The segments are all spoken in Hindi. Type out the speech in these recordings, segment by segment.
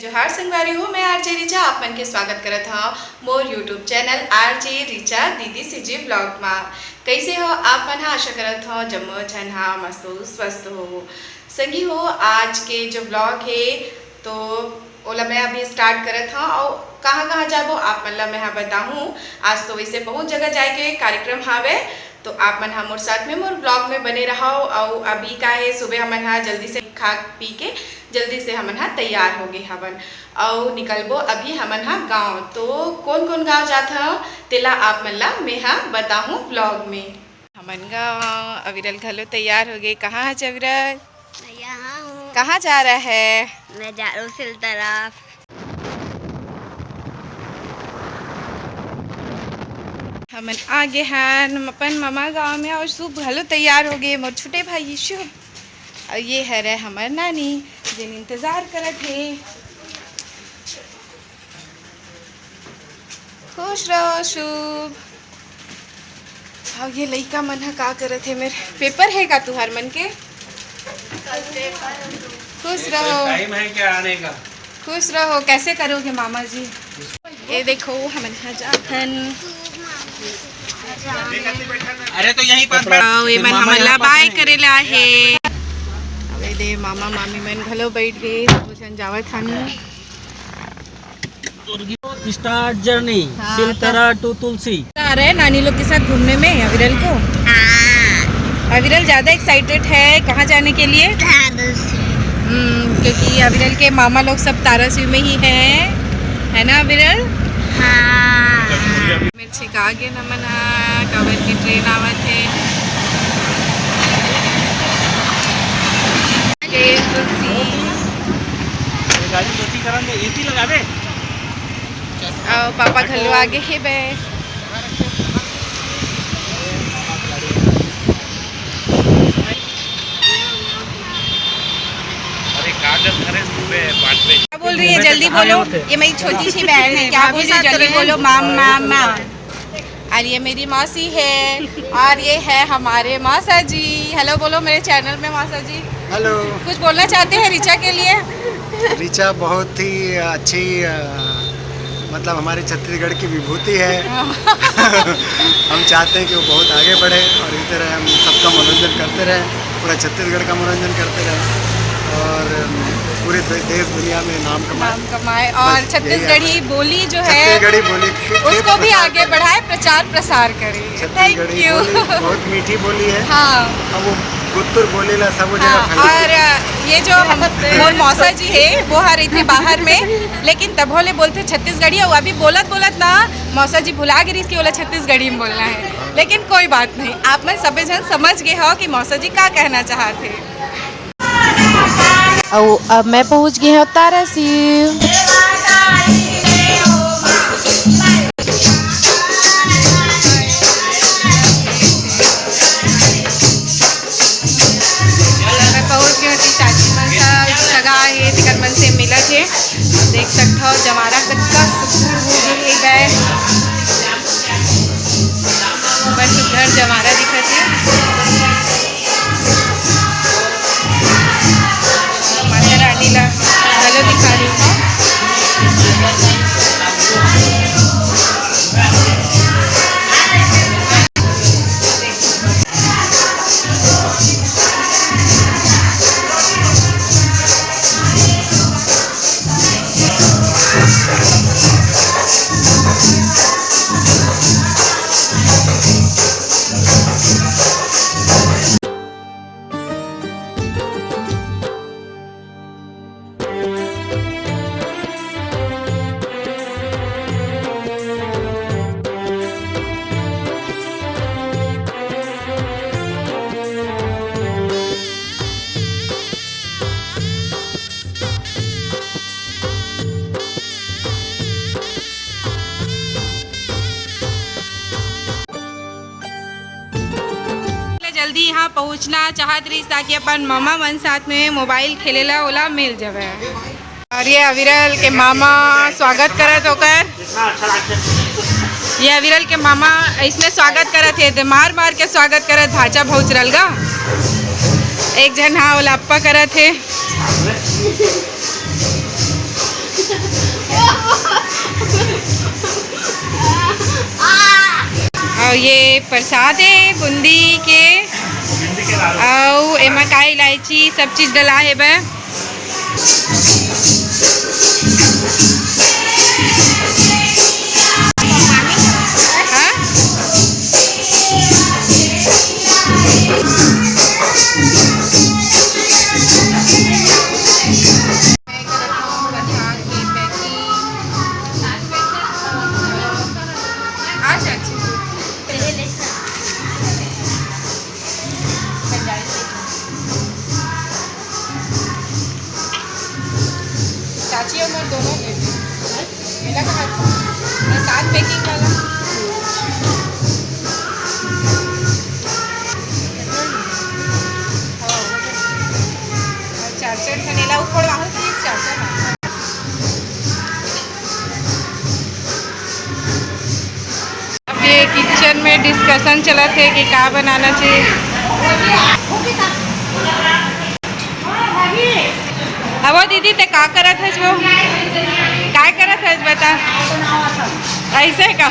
जोहार संगवारी हूँ मैं आरजे रिचा आप मन के स्वागत करत हाँ मोर यूट्यूब चैनल आरजे रिचा दीदी सीजी ब्लॉग में। कैसे हो आप मन? आशा करत हो जम्मो झन हाँ मस्त स्वस्थ हो संगी हो। आज के जो ब्लॉग है तो ओला मैं अभी स्टार्ट करत हाँ और कहाँ कहाँ जाबो आप मन ला मैं बताऊँ। आज तो वैसे बहुत जगह जाए के कार्यक्रम हावे तो आप मन मोर साथ में मोर ब्लॉग में बने रहो। और अभी का है सुबह हमन जल्दी से खा पी के जल्दी से हमन तैयार हो गए हवन और निकलबो अभी हमन गाँव। तो कौन कौन गाँव जाता तेला आप मन ला मैं बताऊँ ब्लॉग में। हमन गाँव अविरल घलो तैयार हो गए। कहाँ है अविरल? यहाँ हूँ। कहाँ जा रहा है? मैं जा रहा हूँ सिल तरफ। हमन आगे हैं अपन मामा गाँव में और शुभ घलो तैयार हो गए मोर छोटे भाई शुभ। और ये है रे हमार नानी जिन इंतजार करत है। खुश रहो शुभ। और ये लड़का मन का करत है मेरे पेपर है का तुहार मन के? खुश रहो। टाइम है क्या आने का? खुश रहो। कैसे करोगे मामा जी? ये देखो हमन जाथन। अरे तो यहीं पर ये मन हमला बाय करेला है। अबे दे मामा मामी मन घलो बैठ गए सब जन जावत हन। स्टार्ट जर्नी सिलतरा टू तुलसी। आ रहे नानी लोग के साथ घूमने में अविरल को। अविरल ज्यादा एक्साइटेड है कहाँ जाने के लिए? क्योंकि अविरल के मामा लोग सब तारासिव में ही है ना अविरल? हाँ। मिर्ची का आगे न मना काबर की ट्रेन आवत है। गाड़ी दोती करन दे एसी लगा दे। और पापा घलो आगे है बे। क्या बोल रही है? जल्दी बोलो। ये मेरी छोटी सी बहन है। क्या बोल रही है? जल्दी बोलो। माम माम माम। और ये मेरी मौसी है और ये है हमारे मासा जी। हेलो बोलो मेरे चैनल में मासा जी। हेलो। कुछ बोलना चाहते हैं रिचा के लिए? रिचा बहुत ही अच्छी मतलब हमारे छत्तीसगढ़ की विभूति है। हम चाहते हैं कि वो बहुत आगे बढ़े और इस तरह हम सबका मनोरंजन करते रहें, पूरा छत्तीसगढ़ का मनोरंजन करते रहें और पूरे देश दुनिया में नाम कमाए और छत्तीसगढ़ी बोली जो है छत्तीसगढ़ी बोली उसको भी आगे बढ़ाए, प्रचार प्रसार करे। Thank you. बहुत मीठी बोली है। हाँ। अब वो गुत्तुर बोली ला सब हाँ, और ये जो मोर मौसा जी है वो हर रही थे बाहर में लेकिन तब होले बोलते छत्तीसगढ़ी। और अभी बोलत बोलत ना मौसा जी भुला गई कि बोला छत्तीसगढ़ी में बोलना है। लेकिन कोई बात नहीं, आप में सभी जन समझ गए हो कि मौसा जी क्या कहना चाहते। और अब मैं पहुंच गई हूँ तारासिव। मन से मिला थे देख सकते हो जमारा कच्चा सुखूर हो गए बस घर जमारा दिखा थे। माता रानी ला गलो दिखा रही हूँ। जल्दी यहाँ पहुँचना चाहत रही ताकि अपन मामा मन साथ में मोबाइल खेलेला ओला मिल जावे। और ये अविरल के मामा स्वागत करत होकर। ये अविरल के मामा इसमें स्वागत करत है मार मार के स्वागत करत भाचा भौच रलगा। एक जन हाँ ओला अप्पा करत है। ये प्रसाद है बूंदी के और एमा का इलायची सब चीज़ डला है बे। हाँ? चाची और मैं दोनों लेते मेरा कहा था मैं साथ पैकिंग वाला चार्जर खनेला ऊपर बाहर से चार्जर अब ये किचन में डिस्कशन चला थे कि क्या बनाना चाहिए। अब दीदी ते का करत है वो काय करत है बता ऐसे का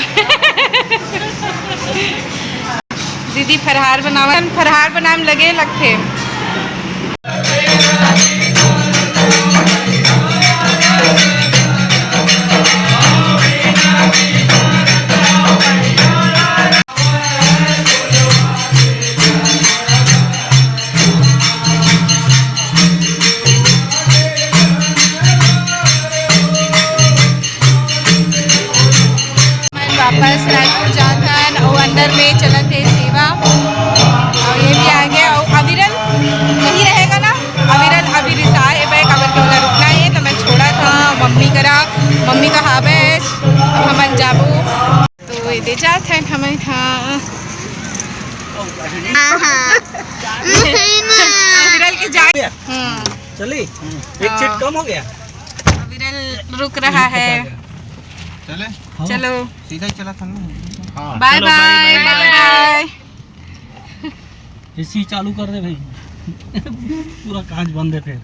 दीदी फरहार बनावे लगे लगते। वापस रायपुर जाता और अंदर में चलत है सेवा और ये भी आ गया और अविरल नहीं रहेगा ना। अविरल अभी रिसा है बैग अगर के उधर रुकना है तो मैं छोड़ा था मम्मी का हावेज हम जाबो तो ये जात है हमें। हाँ अविरल के जा चली एक सीट कम हो गया। अविरल रुक रहा है। चले चलो सीधा ही चला था ना। Bye bye bye. एसी चालू कर दे भाई पूरा कांच बंद है फिर।